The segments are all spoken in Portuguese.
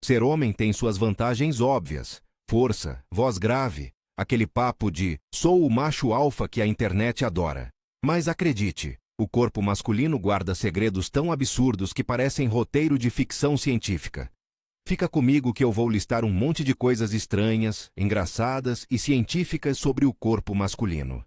Ser homem tem suas vantagens óbvias: força, voz grave, aquele papo de "sou o macho alfa" que a internet adora. Mas acredite, o corpo masculino guarda segredos tão absurdos que parecem roteiro de ficção científica. Fica comigo que eu vou listar um monte de coisas estranhas, engraçadas e científicas sobre o corpo masculino.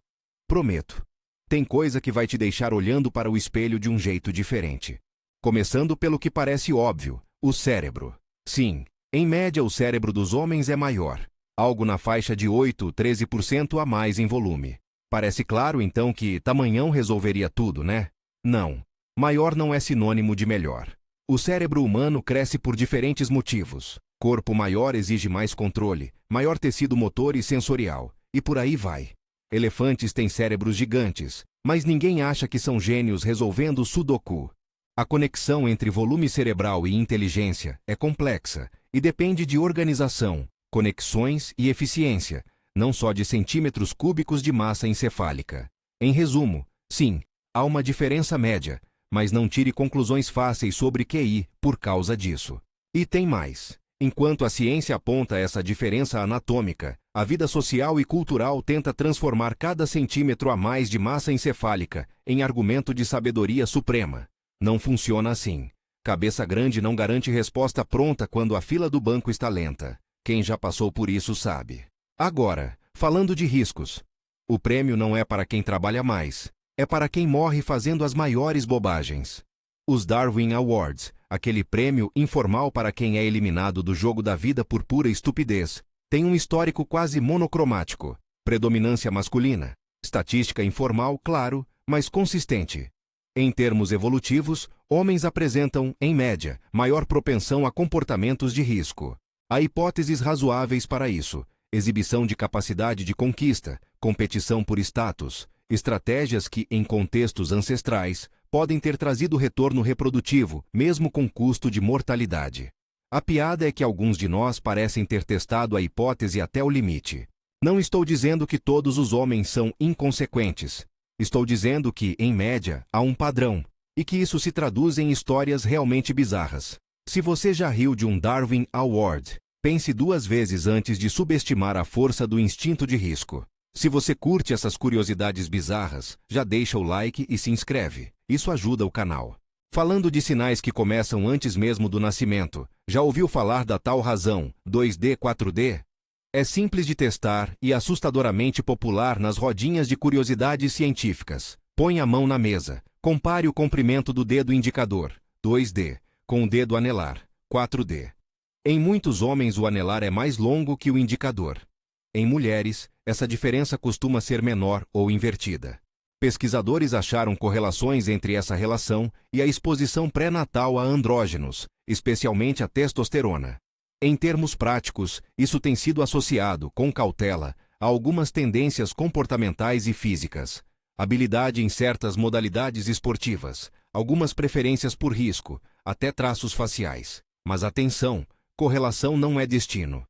Prometo. Tem coisa que vai te deixar olhando para o espelho de um jeito diferente. Começando pelo que parece óbvio: o cérebro. Sim, em média o cérebro dos homens é maior, algo na faixa de 8-13% a mais em volume. Parece claro então que tamanhão resolveria tudo, né? Não. Maior não é sinônimo de melhor. O cérebro humano cresce por diferentes motivos. Corpo maior exige mais controle, maior tecido motor e sensorial, e por aí vai. Elefantes têm cérebros gigantes, mas ninguém acha que são gênios resolvendo sudoku. A conexão entre volume cerebral e inteligência é complexa e depende de organização, conexões e eficiência, não só de centímetros cúbicos de massa encefálica. Em resumo, sim, há uma diferença média, mas não tire conclusões fáceis sobre QI por causa disso. E tem mais. Enquanto a ciência aponta essa diferença anatômica, a vida social e cultural tenta transformar cada centímetro a mais de massa encefálica em argumento de sabedoria suprema. Não funciona assim. Cabeça grande não garante resposta pronta quando a fila do banco está lenta. Quem já passou por isso sabe. Agora, falando de riscos. O prêmio não é para quem trabalha mais. É para quem morre fazendo as maiores bobagens. Os Darwin Awards, aquele prêmio informal para quem é eliminado do jogo da vida por pura estupidez, tem um histórico quase monocromático. Predominância masculina. Estatística informal, claro, mas consistente. Em termos evolutivos, homens apresentam, em média, maior propensão a comportamentos de risco. Há hipóteses razoáveis para isso: exibição de capacidade de conquista, competição por status, estratégias que, em contextos ancestrais, podem ter trazido retorno reprodutivo, mesmo com custo de mortalidade. A piada é que alguns de nós parecem ter testado a hipótese até o limite. Não estou dizendo que todos os homens são inconsequentes. Estou dizendo que, em média, há um padrão, e que isso se traduz em histórias realmente bizarras. Se você já riu de um Darwin Award, pense duas vezes antes de subestimar a força do instinto de risco. Se você curte essas curiosidades bizarras, já deixa o like e se inscreve. Isso ajuda o canal. Falando de sinais que começam antes mesmo do nascimento, já ouviu falar da tal razão 2D, 4D? É simples de testar e assustadoramente popular nas rodinhas de curiosidades científicas. Põe a mão na mesa, compare o comprimento do dedo indicador, 2D, com o dedo anelar, 4D. Em muitos homens o anelar é mais longo que o indicador. Em mulheres, essa diferença costuma ser menor ou invertida. Pesquisadores acharam correlações entre essa relação e a exposição pré-natal a andrógenos, especialmente a testosterona. Em termos práticos, isso tem sido associado, com cautela, a algumas tendências comportamentais e físicas, habilidade em certas modalidades esportivas, algumas preferências por risco, até traços faciais. Mas atenção, correlação não é destino.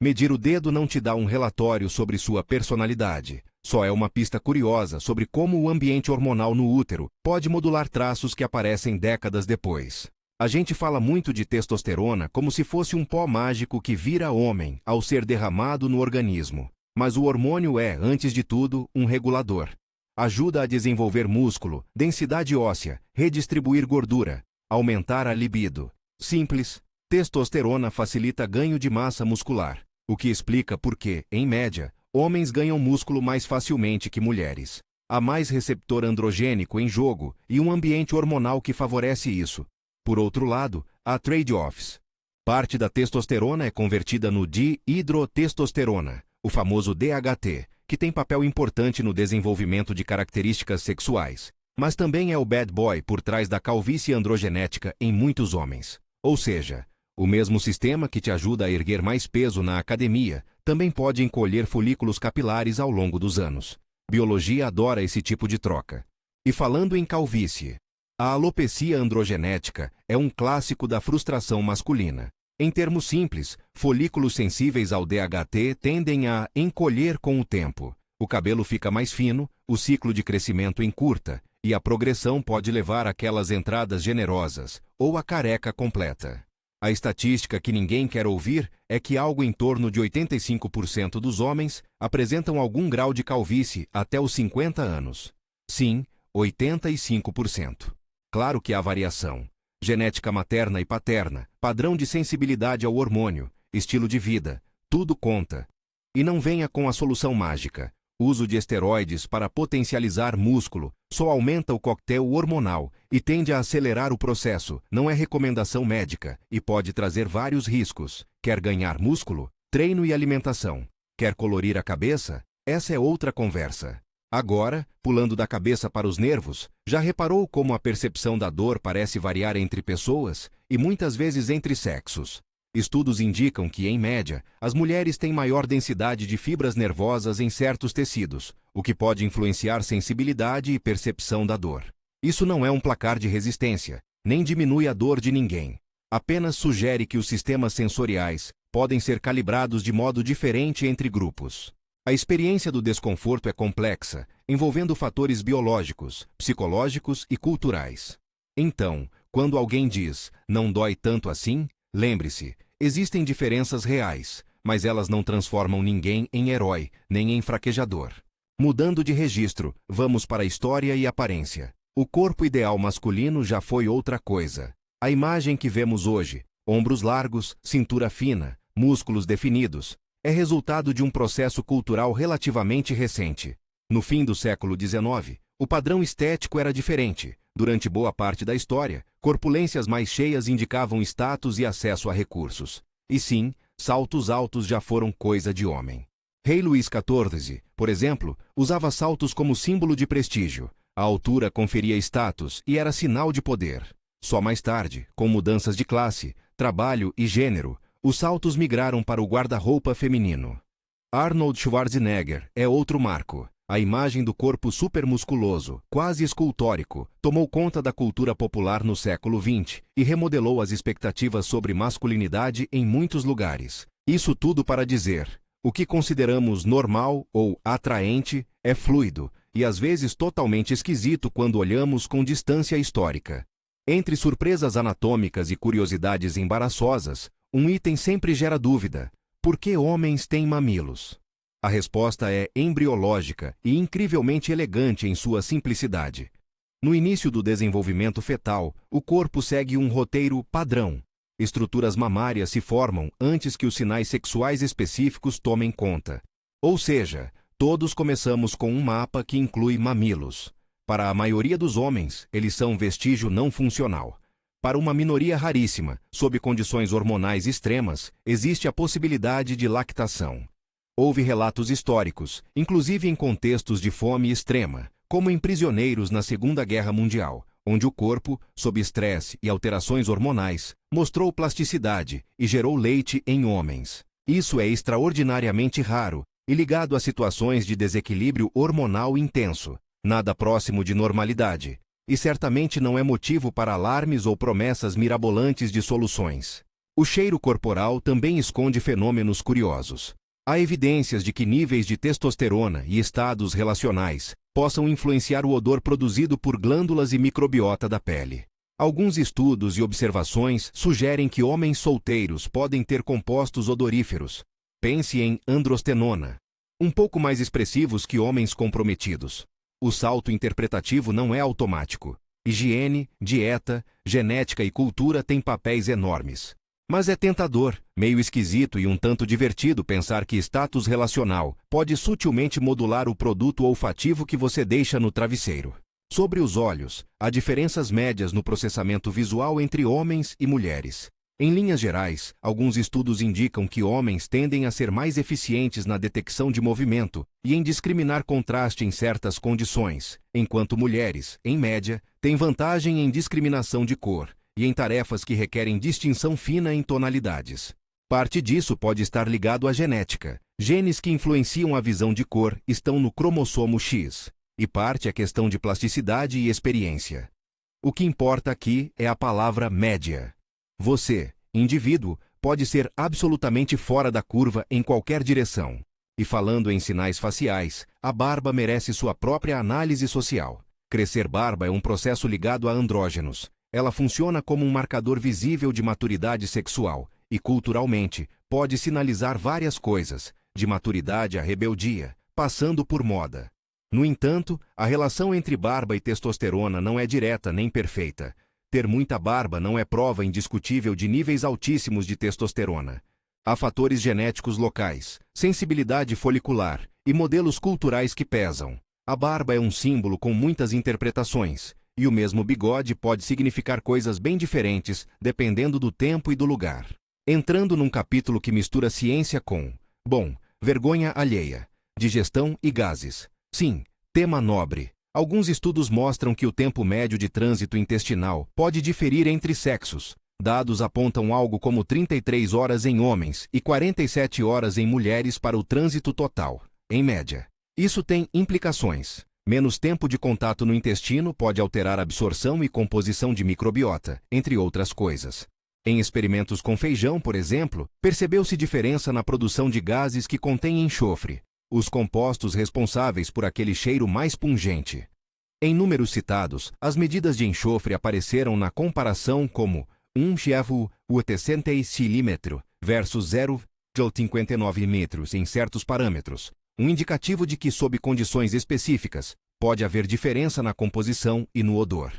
Medir o dedo não te dá um relatório sobre sua personalidade, só é uma pista curiosa sobre como o ambiente hormonal no útero pode modular traços que aparecem décadas depois. A gente fala muito de testosterona como se fosse um pó mágico que vira homem ao ser derramado no organismo. Mas o hormônio é, antes de tudo, um regulador. Ajuda a desenvolver músculo, densidade óssea, redistribuir gordura, aumentar a libido. Simples. Testosterona facilita ganho de massa muscular, o que explica por que, em média, homens ganham músculo mais facilmente que mulheres. Há mais receptor androgênico em jogo e um ambiente hormonal que favorece isso. Por outro lado, há trade-offs. Parte da testosterona é convertida no dihidrotestosterona, o famoso DHT, que tem papel importante no desenvolvimento de características sexuais, mas também é o bad boy por trás da calvície androgenética em muitos homens. Ou seja, o mesmo sistema que te ajuda a erguer mais peso na academia também pode encolher folículos capilares ao longo dos anos. Biologia adora esse tipo de troca. E falando em calvície, a alopecia androgenética é um clássico da frustração masculina. Em termos simples, folículos sensíveis ao DHT tendem a encolher com o tempo. O cabelo fica mais fino, o ciclo de crescimento encurta, e a progressão pode levar àquelas entradas generosas, ou a careca completa. A estatística que ninguém quer ouvir é que algo em torno de 85% dos homens apresentam algum grau de calvície até os 50 anos. Sim, 85%. Claro que há variação. Genética materna e paterna, padrão de sensibilidade ao hormônio, estilo de vida, tudo conta. E não venha com a solução mágica. Uso de esteroides para potencializar músculo só aumenta o coquetel hormonal e tende a acelerar o processo. Não é recomendação médica e pode trazer vários riscos. Quer ganhar músculo? Treino e alimentação. Quer colorir a cabeça? Essa é outra conversa. Agora, pulando da cabeça para os nervos, já reparou como a percepção da dor parece variar entre pessoas e muitas vezes entre sexos? Estudos indicam que, em média, as mulheres têm maior densidade de fibras nervosas em certos tecidos, o que pode influenciar sensibilidade e percepção da dor. Isso não é um placar de resistência, nem diminui a dor de ninguém. Apenas sugere que os sistemas sensoriais podem ser calibrados de modo diferente entre grupos. A experiência do desconforto é complexa, envolvendo fatores biológicos, psicológicos e culturais. Então, quando alguém diz, não dói tanto assim, lembre-se, existem diferenças reais, mas elas não transformam ninguém em herói, nem em fraquejador. Mudando de registro, vamos para a história e aparência. O corpo ideal masculino já foi outra coisa. A imagem que vemos hoje, ombros largos, cintura fina, músculos definidos, é resultado de um processo cultural relativamente recente. No fim do século XIX, o padrão estético era diferente. Durante boa parte da história, corpulências mais cheias indicavam status e acesso a recursos. E sim, saltos altos já foram coisa de homem. Rei Luís XIV, por exemplo, usava saltos como símbolo de prestígio. A altura conferia status e era sinal de poder. Só mais tarde, com mudanças de classe, trabalho e gênero, os saltos migraram para o guarda-roupa feminino. Arnold Schwarzenegger é outro marco. A imagem do corpo supermusculoso, quase escultórico, tomou conta da cultura popular no século XX e remodelou as expectativas sobre masculinidade em muitos lugares. Isso tudo para dizer, o que consideramos normal ou atraente é fluido e às vezes totalmente esquisito quando olhamos com distância histórica. Entre surpresas anatômicas e curiosidades embaraçosas, um item sempre gera dúvida: por que homens têm mamilos? A resposta é embriológica e incrivelmente elegante em sua simplicidade. No início do desenvolvimento fetal, o corpo segue um roteiro padrão. Estruturas mamárias se formam antes que os sinais sexuais específicos tomem conta. Ou seja, todos começamos com um mapa que inclui mamilos. Para a maioria dos homens, eles são vestígio não funcional. Para uma minoria raríssima, sob condições hormonais extremas, existe a possibilidade de lactação. Houve relatos históricos, inclusive em contextos de fome extrema, como em prisioneiros na Segunda Guerra Mundial, onde o corpo, sob estresse e alterações hormonais, mostrou plasticidade e gerou leite em homens. Isso é extraordinariamente raro e ligado a situações de desequilíbrio hormonal intenso, nada próximo de normalidade, e certamente não é motivo para alarmes ou promessas mirabolantes de soluções. O cheiro corporal também esconde fenômenos curiosos. Há evidências de que níveis de testosterona e estados relacionais possam influenciar o odor produzido por glândulas e microbiota da pele. Alguns estudos e observações sugerem que homens solteiros podem ter compostos odoríferos. Pense em androstenona, um pouco mais expressivos que homens comprometidos. O salto interpretativo não é automático. Higiene, dieta, genética e cultura têm papéis enormes. Mas é tentador, meio esquisito e um tanto divertido pensar que status relacional pode sutilmente modular o produto olfativo que você deixa no travesseiro. Sobre os olhos, há diferenças médias no processamento visual entre homens e mulheres. Em linhas gerais, alguns estudos indicam que homens tendem a ser mais eficientes na detecção de movimento e em discriminar contraste em certas condições, enquanto mulheres, em média, têm vantagem em discriminação de cor e em tarefas que requerem distinção fina em tonalidades. Parte disso pode estar ligado à genética. Genes que influenciam a visão de cor estão no cromossomo X, e parte é questão de plasticidade e experiência. O que importa aqui é a palavra média. Você, indivíduo, pode ser absolutamente fora da curva em qualquer direção. E falando em sinais faciais, a barba merece sua própria análise social. Crescer barba é um processo ligado a andrógenos. Ela funciona como um marcador visível de maturidade sexual e, culturalmente, pode sinalizar várias coisas, de maturidade à rebeldia, passando por moda. No entanto, a relação entre barba e testosterona não é direta nem perfeita. Ter muita barba não é prova indiscutível de níveis altíssimos de testosterona. Há fatores genéticos locais, sensibilidade folicular e modelos culturais que pesam. A barba é um símbolo com muitas interpretações, e o mesmo bigode pode significar coisas bem diferentes dependendo do tempo e do lugar. Entrando num capítulo que mistura ciência com, vergonha alheia, digestão e gases. Sim, tema nobre. Alguns estudos mostram que o tempo médio de trânsito intestinal pode diferir entre sexos. Dados apontam algo como 33 horas em homens e 47 horas em mulheres para o trânsito total, em média. Isso tem implicações. Menos tempo de contato no intestino pode alterar a absorção e composição de microbiota, entre outras coisas. Em experimentos com feijão, por exemplo, percebeu-se diferença na produção de gases que contêm enxofre, os compostos responsáveis por aquele cheiro mais pungente. Em números citados, as medidas de enxofre apareceram na comparação como 1,86 mm versus 0,59 metros em certos parâmetros, um indicativo de que, sob condições específicas, pode haver diferença na composição e no odor.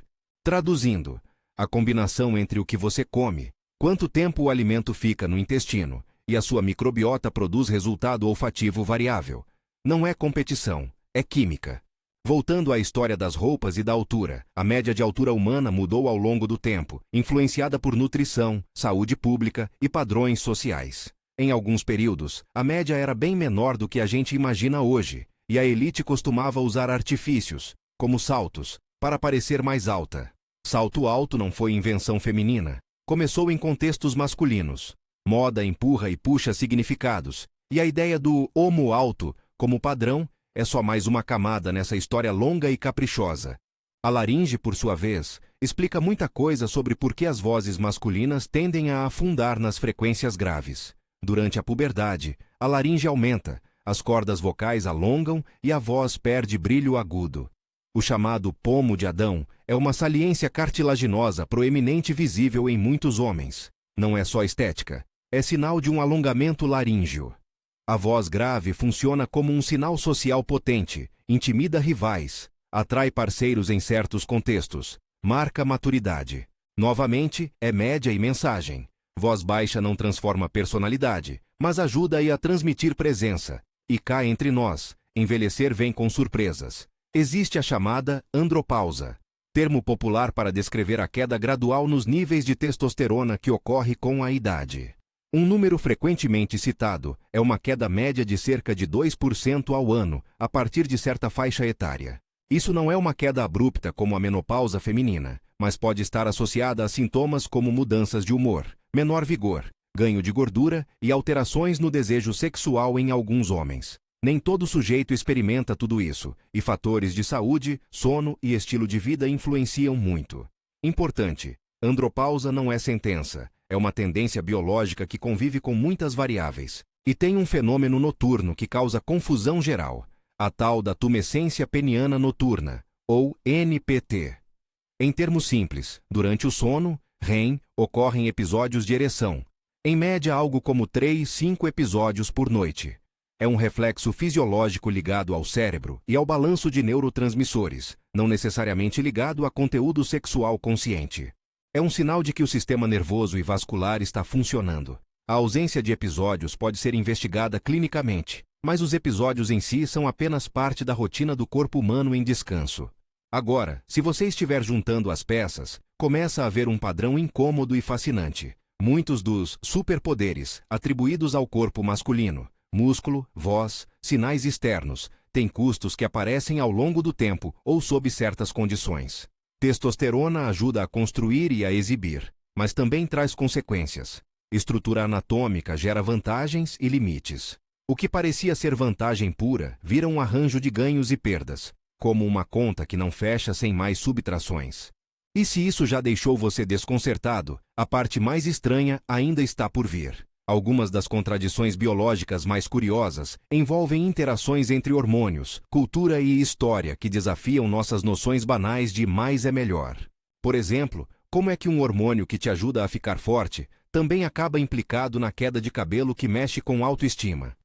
Traduzindo, a combinação entre o que você come, quanto tempo o alimento fica no intestino e a sua microbiota produz resultado olfativo variável. Não é competição, é química. Voltando à história das roupas e da altura, a média de altura humana mudou ao longo do tempo, influenciada por nutrição, saúde pública e padrões sociais. Em alguns períodos, a média era bem menor do que a gente imagina hoje, e a elite costumava usar artifícios, como saltos, para parecer mais alta. Salto alto não foi invenção feminina. Começou em contextos masculinos. Moda empurra e puxa significados, e a ideia do homo alto, como padrão, é só mais uma camada nessa história longa e caprichosa. A laringe, por sua vez, explica muita coisa sobre por que as vozes masculinas tendem a afundar nas frequências graves. Durante a puberdade, a laringe aumenta, as cordas vocais alongam e a voz perde brilho agudo. O chamado pomo de Adão é uma saliência cartilaginosa proeminente visível em muitos homens. Não é só estética, é sinal de um alongamento laríngeo. A voz grave funciona como um sinal social potente, intimida rivais, atrai parceiros em certos contextos, marca maturidade. Novamente, é média e mensagem. Voz baixa não transforma personalidade, mas ajuda a transmitir presença. E cá entre nós, envelhecer vem com surpresas. Existe a chamada andropausa, termo popular para descrever a queda gradual nos níveis de testosterona que ocorre com a idade. Um número frequentemente citado é uma queda média de cerca de 2% ao ano, a partir de certa faixa etária. Isso não é uma queda abrupta como a menopausa feminina, mas pode estar associada a sintomas como mudanças de humor, menor vigor, ganho de gordura e alterações no desejo sexual em alguns homens. Nem todo sujeito experimenta tudo isso, e fatores de saúde, sono e estilo de vida influenciam muito. Importante: andropausa não é sentença, é uma tendência biológica que convive com muitas variáveis, e tem um fenômeno noturno que causa confusão geral, a tal da tumescência peniana noturna, ou NPT. Em termos simples, durante o sono, REM, ocorrem episódios de ereção, em média algo como 3-5 episódios por noite. É um reflexo fisiológico ligado ao cérebro e ao balanço de neurotransmissores, não necessariamente ligado a conteúdo sexual consciente. É um sinal de que o sistema nervoso e vascular está funcionando. A ausência de episódios pode ser investigada clinicamente, mas os episódios em si são apenas parte da rotina do corpo humano em descanso. Agora, se você estiver juntando as peças, começa a haver um padrão incômodo e fascinante. Muitos dos superpoderes atribuídos ao corpo masculino, músculo, voz, sinais externos, têm custos que aparecem ao longo do tempo ou sob certas condições. Testosterona ajuda a construir e a exibir, mas também traz consequências. Estrutura anatômica gera vantagens e limites. O que parecia ser vantagem pura vira um arranjo de ganhos e perdas, como uma conta que não fecha sem mais subtrações. E se isso já deixou você desconcertado, a parte mais estranha ainda está por vir. Algumas das contradições biológicas mais curiosas envolvem interações entre hormônios, cultura e história que desafiam nossas noções banais de mais é melhor. Por exemplo, Como é que um hormônio que te ajuda a ficar forte também acaba implicado na queda de cabelo que mexe com autoestima?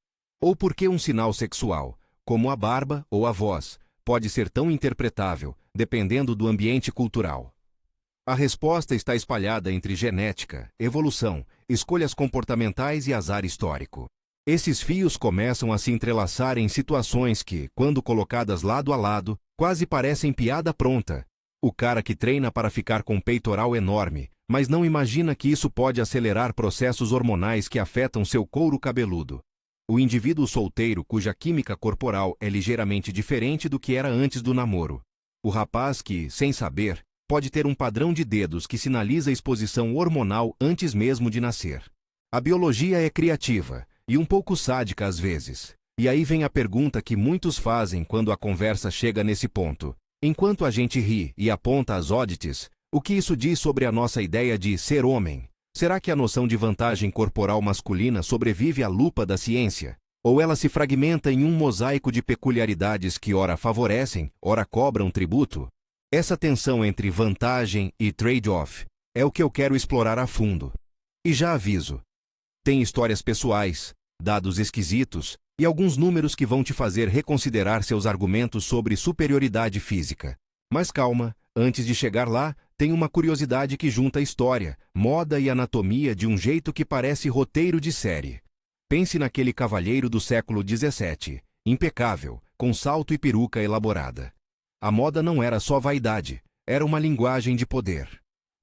Ou por que um sinal sexual, como a barba ou a voz, pode ser tão interpretável, dependendo do ambiente cultural? A resposta está espalhada entre genética, evolução, escolhas comportamentais e azar histórico. Esses fios começam a se entrelaçar em situações que, quando colocadas lado a lado, quase parecem piada pronta. O cara que treina para ficar com um peitoral enorme, mas não imagina que isso pode acelerar processos hormonais que afetam seu couro cabeludo. O indivíduo solteiro cuja química corporal é ligeiramente diferente do que era antes do namoro. O rapaz que, sem saber, pode ter um padrão de dedos que sinaliza exposição hormonal antes mesmo de nascer. A biologia é criativa e um pouco sádica às vezes. E aí vem a pergunta que muitos fazem quando a conversa chega nesse ponto. Enquanto a gente ri e aponta as oddities, o que isso diz sobre a nossa ideia de ser homem? Será que a noção de vantagem corporal masculina sobrevive à lupa da ciência? Ou ela se fragmenta em um mosaico de peculiaridades que ora favorecem, ora cobram tributo? Essa tensão entre vantagem e trade-off é o que eu quero explorar a fundo. E já aviso, tem histórias pessoais, dados esquisitos e alguns números que vão te fazer reconsiderar seus argumentos sobre superioridade física. Mas calma, antes de chegar lá, tem uma curiosidade que junta história, moda e anatomia de um jeito que parece roteiro de série. Pense naquele cavalheiro do século XVII, impecável, com salto e peruca elaborada. A moda não era só vaidade, era uma linguagem de poder.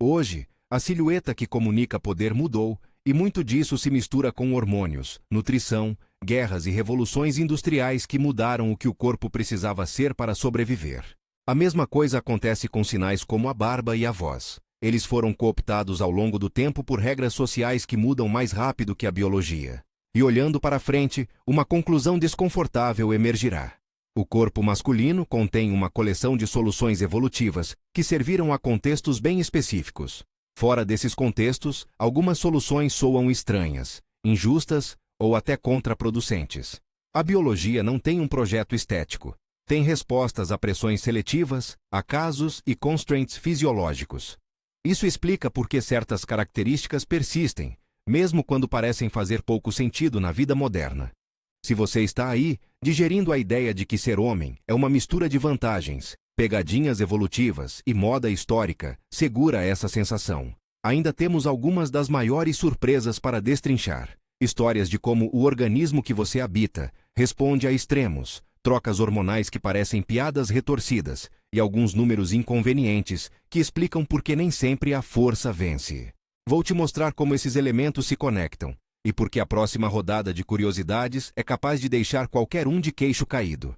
Hoje, a silhueta que comunica poder mudou, e muito disso se mistura com hormônios, nutrição, guerras e revoluções industriais que mudaram o que o corpo precisava ser para sobreviver. A mesma coisa acontece com sinais como a barba e a voz. Eles foram cooptados ao longo do tempo por regras sociais que mudam mais rápido que a biologia. E olhando para frente, uma conclusão desconfortável emergirá. O corpo masculino contém uma coleção de soluções evolutivas que serviram a contextos bem específicos. Fora desses contextos, algumas soluções soam estranhas, injustas ou até contraproducentes. A biologia não tem um projeto estético. Tem respostas a pressões seletivas, a casos e constraints fisiológicos. Isso explica por que certas características persistem, mesmo quando parecem fazer pouco sentido na vida moderna. Se você está aí, digerindo a ideia de que ser homem é uma mistura de vantagens, pegadinhas evolutivas e moda histórica, segura essa sensação. Ainda temos algumas das maiores surpresas para destrinchar. Histórias de como o organismo que você habita responde a extremos, trocas hormonais que parecem piadas retorcidas e alguns números inconvenientes que explicam por que nem sempre a força vence. Vou te mostrar como esses elementos se conectam e por que a próxima rodada de curiosidades é capaz de deixar qualquer um de queixo caído.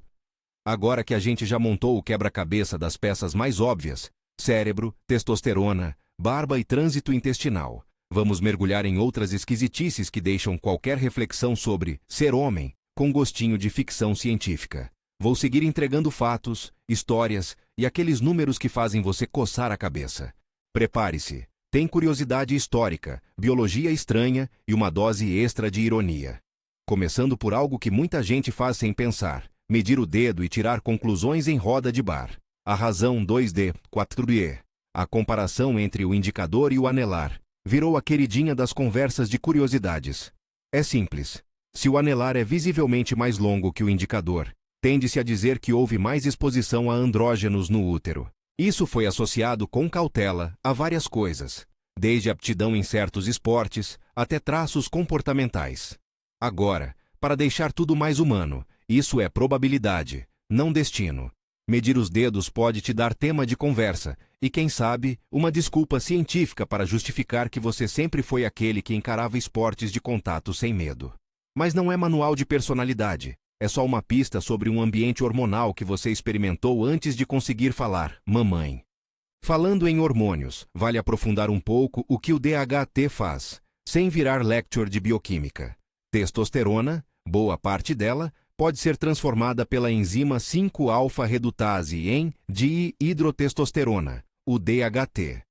Agora que a gente já montou o quebra-cabeça das peças mais óbvias, cérebro, testosterona, barba e trânsito intestinal, vamos mergulhar em outras esquisitices que deixam qualquer reflexão sobre ser homem com gostinho de ficção científica. Vou seguir entregando fatos, histórias e aqueles números que fazem você coçar a cabeça. Prepare-se, tem curiosidade histórica, biologia estranha e uma dose extra de ironia. Começando por algo que muita gente faz sem pensar, medir o dedo e tirar conclusões em roda de bar. A razão 2D, 4D. A comparação entre o indicador e o anelar virou a queridinha das conversas de curiosidades. É simples. Se o anelar é visivelmente mais longo que o indicador, tende-se a dizer que houve mais exposição a andrógenos no útero. Isso foi associado com cautela a várias coisas, desde aptidão em certos esportes até traços comportamentais. Agora, para deixar tudo mais humano, isso é probabilidade, não destino. Medir os dedos pode te dar tema de conversa e, quem sabe, uma desculpa científica para justificar que você sempre foi aquele que encarava esportes de contato sem medo. Mas não é manual de personalidade, é só uma pista sobre um ambiente hormonal que você experimentou antes de conseguir falar, mamãe. Falando em hormônios, vale aprofundar um pouco o que o DHT faz, sem virar lecture de bioquímica. Testosterona, boa parte dela, pode ser transformada pela enzima 5-alfa-redutase em dihidrotestosterona, o DHT.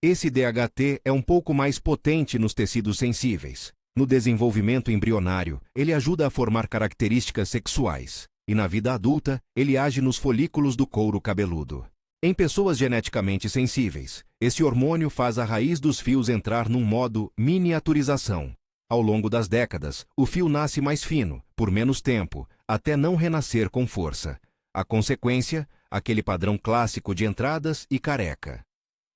Esse DHT é um pouco mais potente nos tecidos sensíveis. No desenvolvimento embrionário, ele ajuda a formar características sexuais, e na vida adulta, ele age nos folículos do couro cabeludo. Em pessoas geneticamente sensíveis, esse hormônio faz a raiz dos fios entrar num modo miniaturização. Ao longo das décadas, o fio nasce mais fino, por menos tempo, até não renascer com força. A consequência, aquele padrão clássico de entradas e careca.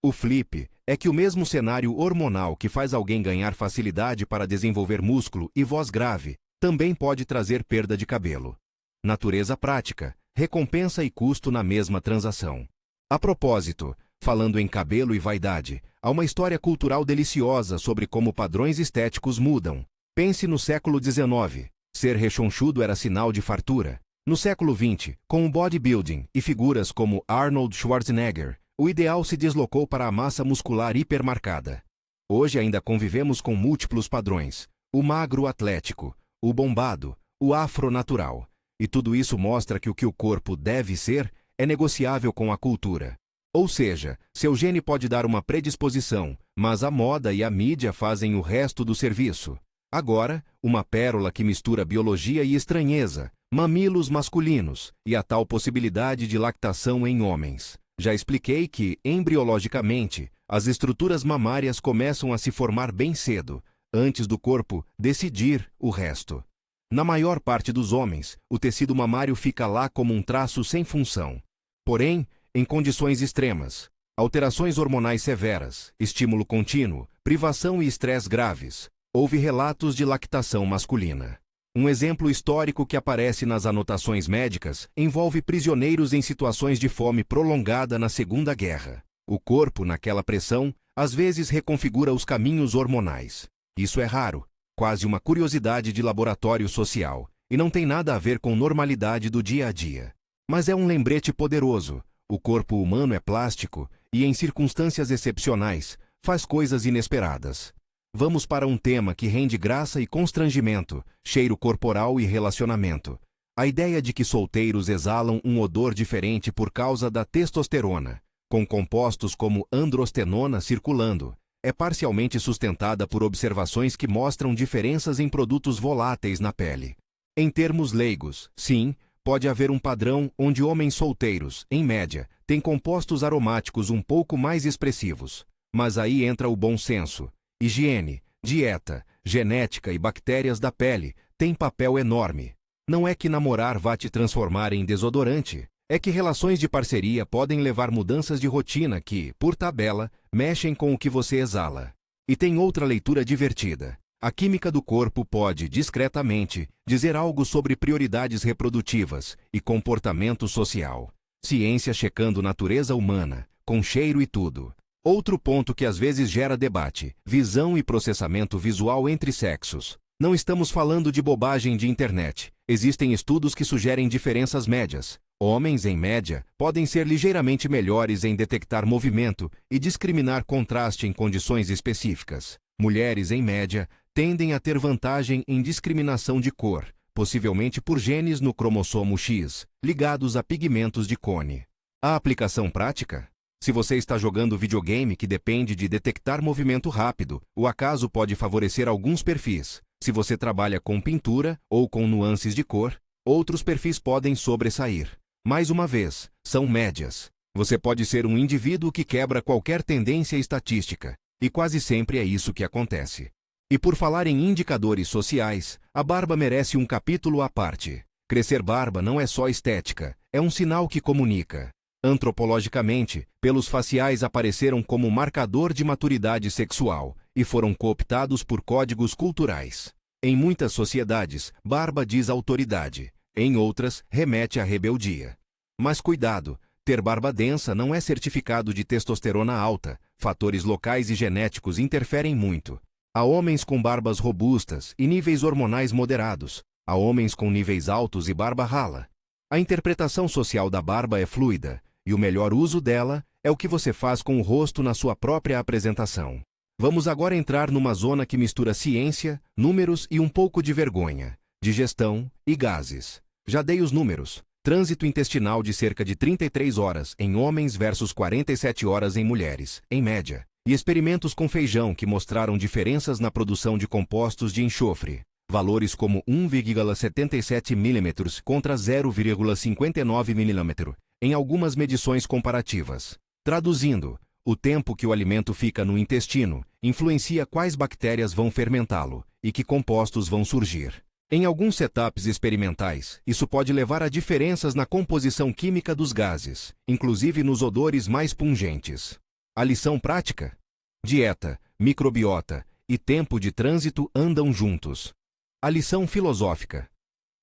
O flip é que o mesmo cenário hormonal que faz alguém ganhar facilidade para desenvolver músculo e voz grave, também pode trazer perda de cabelo. Natureza prática, recompensa e custo na mesma transação. A propósito, falando em cabelo e vaidade, há uma história cultural deliciosa sobre como padrões estéticos mudam. Pense no século XIX. Ser rechonchudo era sinal de fartura. No século XX, com o bodybuilding e figuras como Arnold Schwarzenegger, o ideal se deslocou para a massa muscular hipermarcada. Hoje ainda convivemos com múltiplos padrões: o magro atlético, o bombado, o afro-natural. E tudo isso mostra que o corpo deve ser é negociável com a cultura. Ou seja, seu gene pode dar uma predisposição, mas a moda e a mídia fazem o resto do serviço. Agora, uma pérola que mistura biologia e estranheza, mamilos masculinos e a tal possibilidade de lactação em homens. Já expliquei que, embriologicamente, as estruturas mamárias começam a se formar bem cedo, antes do corpo decidir o resto. Na maior parte dos homens, o tecido mamário fica lá como um traço sem função. Porém, em condições extremas, alterações hormonais severas, estímulo contínuo, privação e estresse graves, houve relatos de lactação masculina. Um exemplo histórico que aparece nas anotações médicas envolve prisioneiros em situações de fome prolongada na Segunda Guerra. O corpo, naquela pressão, às vezes reconfigura os caminhos hormonais. Isso é raro, quase uma curiosidade de laboratório social, e não tem nada a ver com normalidade do dia a dia. Mas é um lembrete poderoso. O corpo humano é plástico e, em circunstâncias excepcionais, faz coisas inesperadas. Vamos para um tema que rende graça e constrangimento: cheiro corporal e relacionamento. A ideia de que solteiros exalam um odor diferente por causa da testosterona, com compostos como androstenona circulando, é parcialmente sustentada por observações que mostram diferenças em produtos voláteis na pele. Em termos leigos, sim, pode haver um padrão onde homens solteiros, em média, têm compostos aromáticos um pouco mais expressivos. Mas aí entra o bom senso. Higiene, dieta, genética e bactérias da pele têm papel enorme. Não é que namorar vá te transformar em desodorante. É que relações de parceria podem levar mudanças de rotina que, por tabela, mexem com o que você exala. E tem outra leitura divertida. A química do corpo pode, discretamente, dizer algo sobre prioridades reprodutivas e comportamento social. Ciência checando natureza humana, com cheiro e tudo. Outro ponto que às vezes gera debate: visão e processamento visual entre sexos. Não estamos falando de bobagem de internet. Existem estudos que sugerem diferenças médias. Homens, em média, podem ser ligeiramente melhores em detectar movimento e discriminar contraste em condições específicas. Mulheres, em média, tendem a ter vantagem em discriminação de cor, possivelmente por genes no cromossomo X, ligados a pigmentos de Cone. A aplicação prática? Se você está jogando videogame que depende de detectar movimento rápido, o acaso pode favorecer alguns perfis. Se você trabalha com pintura ou com nuances de cor, outros perfis podem sobressair. Mais uma vez, são médias. Você pode ser um indivíduo que quebra qualquer tendência estatística, e quase sempre é isso que acontece. E por falar em indicadores sociais, a barba merece um capítulo à parte. Crescer barba não é só estética, é um sinal que comunica. Antropologicamente, pelos faciais apareceram como marcador de maturidade sexual e foram cooptados por códigos culturais. Em muitas sociedades, barba diz autoridade, em outras, remete à rebeldia. Mas cuidado, ter barba densa não é certificado de testosterona alta, fatores locais e genéticos interferem muito. Há homens com barbas robustas e níveis hormonais moderados, há homens com níveis altos e barba rala. A interpretação social da barba é fluida, e o melhor uso dela é o que você faz com o rosto na sua própria apresentação. Vamos agora entrar numa zona que mistura ciência, números e um pouco de vergonha, digestão e gases. Já dei os números. Trânsito intestinal de cerca de 33 horas em homens versus 47 horas em mulheres, em média. E experimentos com feijão que mostraram diferenças na produção de compostos de enxofre. Valores como 1,77 mm contra 0,59 mm. em algumas medições comparativas. Traduzindo, o tempo que o alimento fica no intestino influencia quais bactérias vão fermentá-lo e que compostos vão surgir. Em alguns setups experimentais, isso pode levar a diferenças na composição química dos gases, inclusive nos odores mais pungentes. A lição prática? Dieta, microbiota e tempo de trânsito andam juntos. A lição filosófica.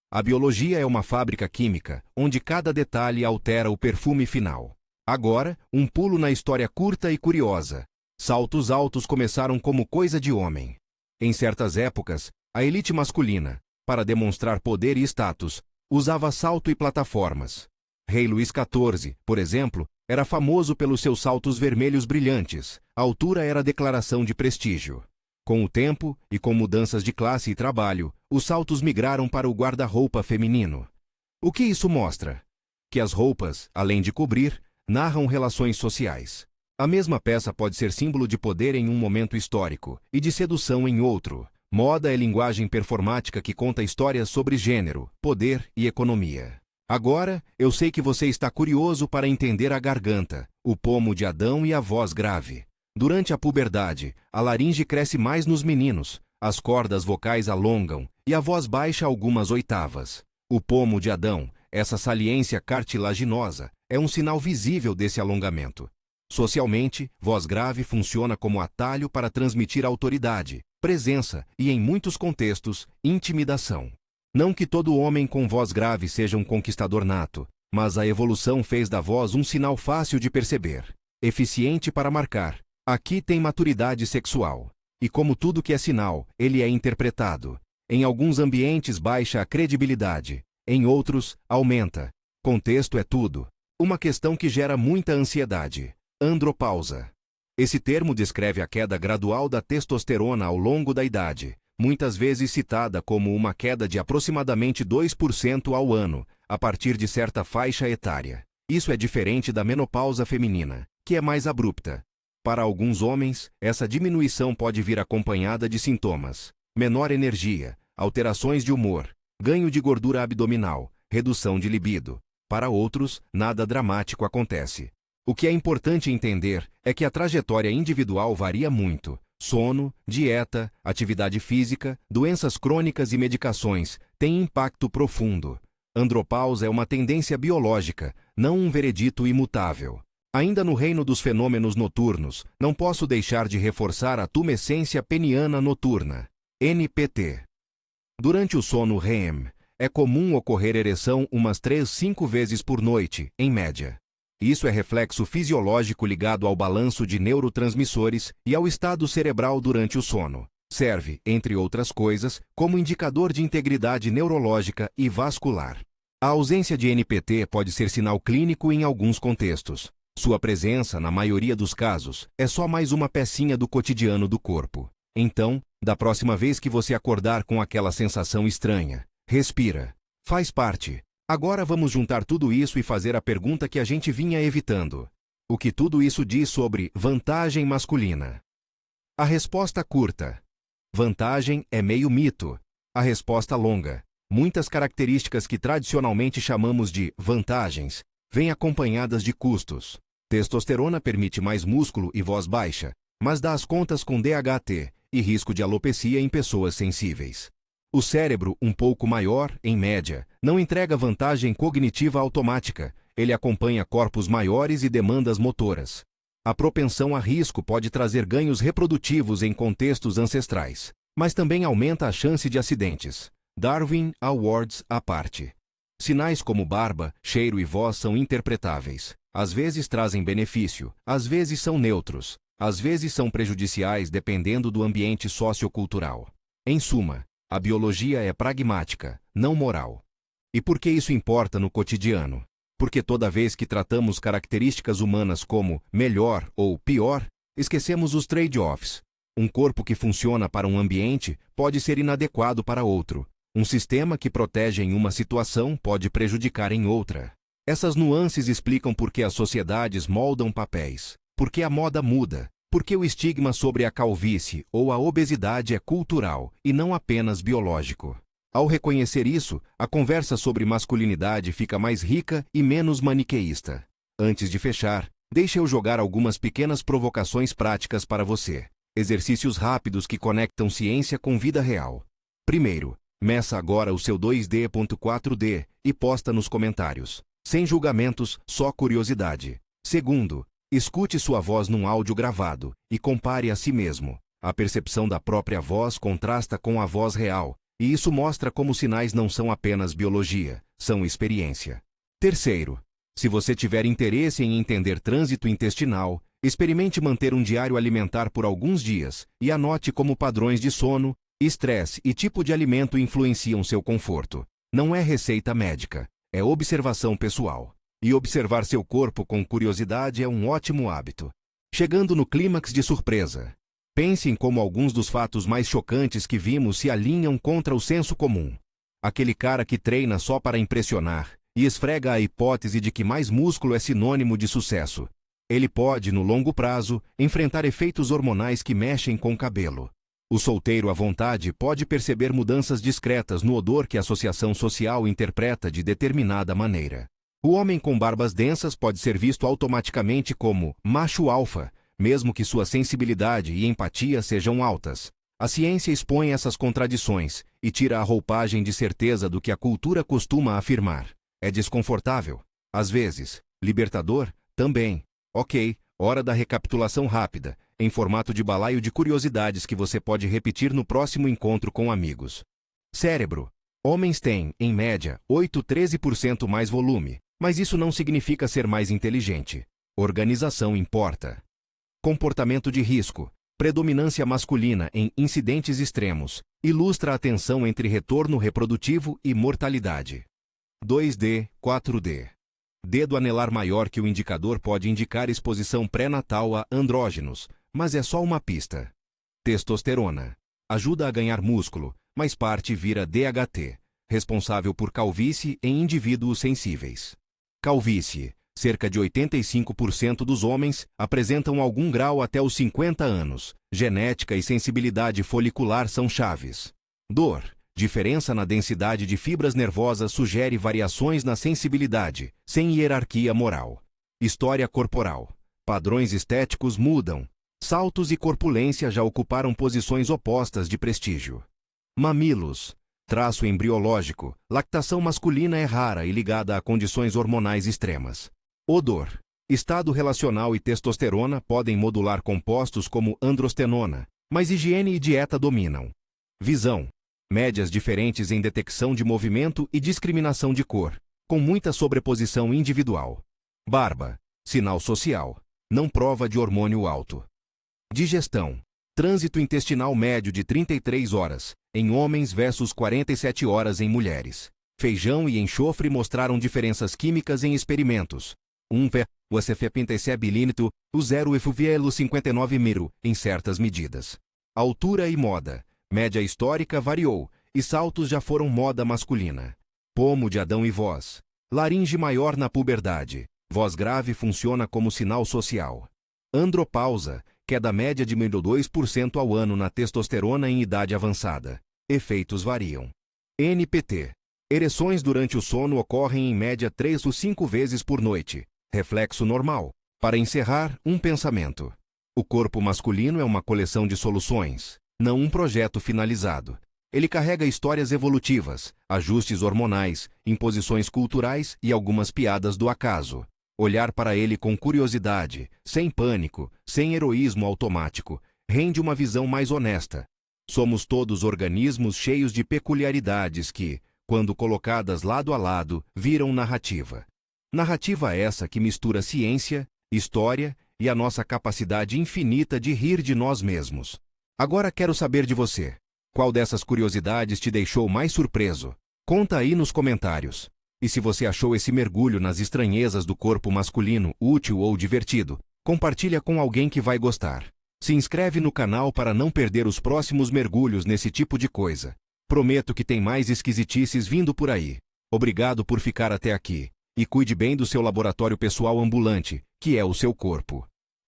A biologia é uma fábrica química, onde cada detalhe altera o perfume final. Agora, um pulo na história curta e curiosa. Saltos altos começaram como coisa de homem. Em certas épocas, a elite masculina, para demonstrar poder e status, usava salto e plataformas. Rei Luís XIV, por exemplo, era famoso pelos seus saltos vermelhos brilhantes. A altura era declaração de prestígio. Com o tempo, e com mudanças de classe e trabalho, os saltos migraram para o guarda-roupa feminino. O que isso mostra? Que as roupas, além de cobrir, narram relações sociais. A mesma peça pode ser símbolo de poder em um momento histórico e de sedução em outro. Moda é linguagem performática que conta histórias sobre gênero, poder e economia. Agora, eu sei que você está curioso para entender a garganta, o pomo de Adão e a voz grave. Durante a puberdade, a laringe cresce mais nos meninos, as cordas vocais alongam e a voz baixa algumas oitavas. O pomo de Adão, essa saliência cartilaginosa, é um sinal visível desse alongamento. Socialmente, voz grave funciona como atalho para transmitir autoridade, presença e, em muitos contextos, intimidação. Não que todo homem com voz grave seja um conquistador nato, mas a evolução fez da voz um sinal fácil de perceber, eficiente para marcar. Aqui tem maturidade sexual. E como tudo que é sinal, ele é interpretado. Em alguns ambientes baixa a credibilidade, em outros, aumenta. Contexto é tudo. Uma questão que gera muita ansiedade. Andropausa. Esse termo descreve a queda gradual da testosterona ao longo da idade, muitas vezes citada como uma queda de aproximadamente 2% ao ano, a partir de certa faixa etária. Isso é diferente da menopausa feminina, que é mais abrupta. Para alguns homens, essa diminuição pode vir acompanhada de sintomas: menor energia, alterações de humor, ganho de gordura abdominal, redução de libido. Para outros, nada dramático acontece. O que é importante entender é que a trajetória individual varia muito. Sono, dieta, atividade física, doenças crônicas e medicações têm impacto profundo. Andropausa é uma tendência biológica, não um veredito imutável. Ainda no reino dos fenômenos noturnos, não posso deixar de reforçar a tumescência peniana noturna, NPT. Durante o sono REM, é comum ocorrer ereção umas 3-5 vezes por noite, em média. Isso é reflexo fisiológico ligado ao balanço de neurotransmissores e ao estado cerebral durante o sono. Serve, entre outras coisas, como indicador de integridade neurológica e vascular. A ausência de NPT pode ser sinal clínico em alguns contextos. Sua presença, na maioria dos casos, é só mais uma pecinha do cotidiano do corpo. Então, da próxima vez que você acordar com aquela sensação estranha, respira. Faz parte. Agora vamos juntar tudo isso e fazer a pergunta que a gente vinha evitando. O que tudo isso diz sobre vantagem masculina? A resposta curta. Vantagem é meio mito. A resposta longa. Muitas características que tradicionalmente chamamos de vantagens vêm acompanhadas de custos. Testosterona permite mais músculo e voz baixa, mas dá as contas com DHT e risco de alopecia em pessoas sensíveis. O cérebro, um pouco maior, em média, não entrega vantagem cognitiva automática. Ele acompanha corpos maiores e demandas motoras. A propensão a risco pode trazer ganhos reprodutivos em contextos ancestrais, mas também aumenta a chance de acidentes. Darwin Awards à parte. Sinais como barba, cheiro e voz são interpretáveis. Às vezes trazem benefício, às vezes são neutros, às vezes são prejudiciais dependendo do ambiente sociocultural. Em suma, a biologia é pragmática, não moral. E por que isso importa no cotidiano? Porque toda vez que tratamos características humanas como melhor ou pior, esquecemos os trade-offs. Um corpo que funciona para um ambiente pode ser inadequado para outro. Um sistema que protege em uma situação pode prejudicar em outra. Essas nuances explicam por que as sociedades moldam papéis, por que a moda muda, por que o estigma sobre a calvície ou a obesidade é cultural e não apenas biológico. Ao reconhecer isso, a conversa sobre masculinidade fica mais rica e menos maniqueísta. Antes de fechar, deixe eu jogar algumas pequenas provocações práticas para você. Exercícios rápidos que conectam ciência com vida real. Primeiro, meça agora o seu 2D.4D e posta nos comentários. Sem julgamentos, só curiosidade. Segundo, escute sua voz num áudio gravado e compare a si mesmo. A percepção da própria voz contrasta com a voz real, e isso mostra como sinais não são apenas biologia, são experiência. Terceiro, se você tiver interesse em entender trânsito intestinal, experimente manter um diário alimentar por alguns dias e anote como padrões de sono, estresse e tipo de alimento influenciam seu conforto. Não é receita médica, é observação pessoal. E observar seu corpo com curiosidade é um ótimo hábito. Chegando no clímax de surpresa. Pense em como alguns dos fatos mais chocantes que vimos se alinham contra o senso comum. Aquele cara que treina só para impressionar e esfrega a hipótese de que mais músculo é sinônimo de sucesso. Ele pode, no longo prazo, enfrentar efeitos hormonais que mexem com o cabelo. O solteiro à vontade pode perceber mudanças discretas no odor que a associação social interpreta de determinada maneira. O homem com barbas densas pode ser visto automaticamente como macho alfa, mesmo que sua sensibilidade e empatia sejam altas. A ciência expõe essas contradições e tira a roupagem de certeza do que a cultura costuma afirmar. É desconfortável? Às vezes. Libertador? Também. Ok, hora da recapitulação rápida, em formato de balaio de curiosidades que você pode repetir no próximo encontro com amigos. Cérebro. Homens têm, em média, 8-13% mais volume, mas isso não significa ser mais inteligente. Organização importa. Comportamento de risco. Predominância masculina em incidentes extremos. Ilustra a tensão entre retorno reprodutivo e mortalidade. 2D, 4D. Dedo anelar maior que o indicador pode indicar exposição pré-natal a andrógenos, mas é só uma pista. Testosterona. Ajuda a ganhar músculo, mas parte vira DHT, responsável por calvície em indivíduos sensíveis. Calvície. Cerca de 85% dos homens apresentam algum grau até os 50 anos. Genética e sensibilidade folicular são chaves. Dor. Diferença na densidade de fibras nervosas sugere variações na sensibilidade, sem hierarquia moral. História corporal. Padrões estéticos mudam. Saltos e corpulência já ocuparam posições opostas de prestígio. Mamilos. Traço embriológico. Lactação masculina é rara e ligada a condições hormonais extremas. Odor. Estado relacional e testosterona podem modular compostos como androstenona, mas higiene e dieta dominam. Visão. Médias diferentes em detecção de movimento e discriminação de cor, com muita sobreposição individual. Barba. Sinal social. Não prova de hormônio alto. Digestão. Trânsito intestinal médio de 33 horas, em homens versus 47 horas em mulheres. Feijão e enxofre mostraram diferenças químicas em experimentos. O acefepentecebilínito, o 0,59 miro, em certas medidas. Altura e moda. Média histórica variou, e saltos já foram moda masculina. Pomo de Adão e voz. Laringe maior na puberdade. Voz grave funciona como sinal social. Andropausa, queda média de 2% ao ano na testosterona em idade avançada. Efeitos variam. NPT. Ereções durante o sono ocorrem em média 3 ou 5 vezes por noite. Reflexo normal. Para encerrar, um pensamento. O corpo masculino é uma coleção de soluções, não um projeto finalizado. Ele carrega histórias evolutivas, ajustes hormonais, imposições culturais e algumas piadas do acaso. Olhar para ele com curiosidade, sem pânico, sem heroísmo automático, rende uma visão mais honesta. Somos todos organismos cheios de peculiaridades que, quando colocadas lado a lado, viram narrativa. Narrativa essa que mistura ciência, história e a nossa capacidade infinita de rir de nós mesmos. Agora quero saber de você. Qual dessas curiosidades te deixou mais surpreso? Conta aí nos comentários. E se você achou esse mergulho nas estranhezas do corpo masculino útil ou divertido, compartilha com alguém que vai gostar. Se inscreve no canal para não perder os próximos mergulhos nesse tipo de coisa. Prometo que tem mais esquisitices vindo por aí. Obrigado por ficar até aqui. E cuide bem do seu laboratório pessoal ambulante, que é o seu corpo.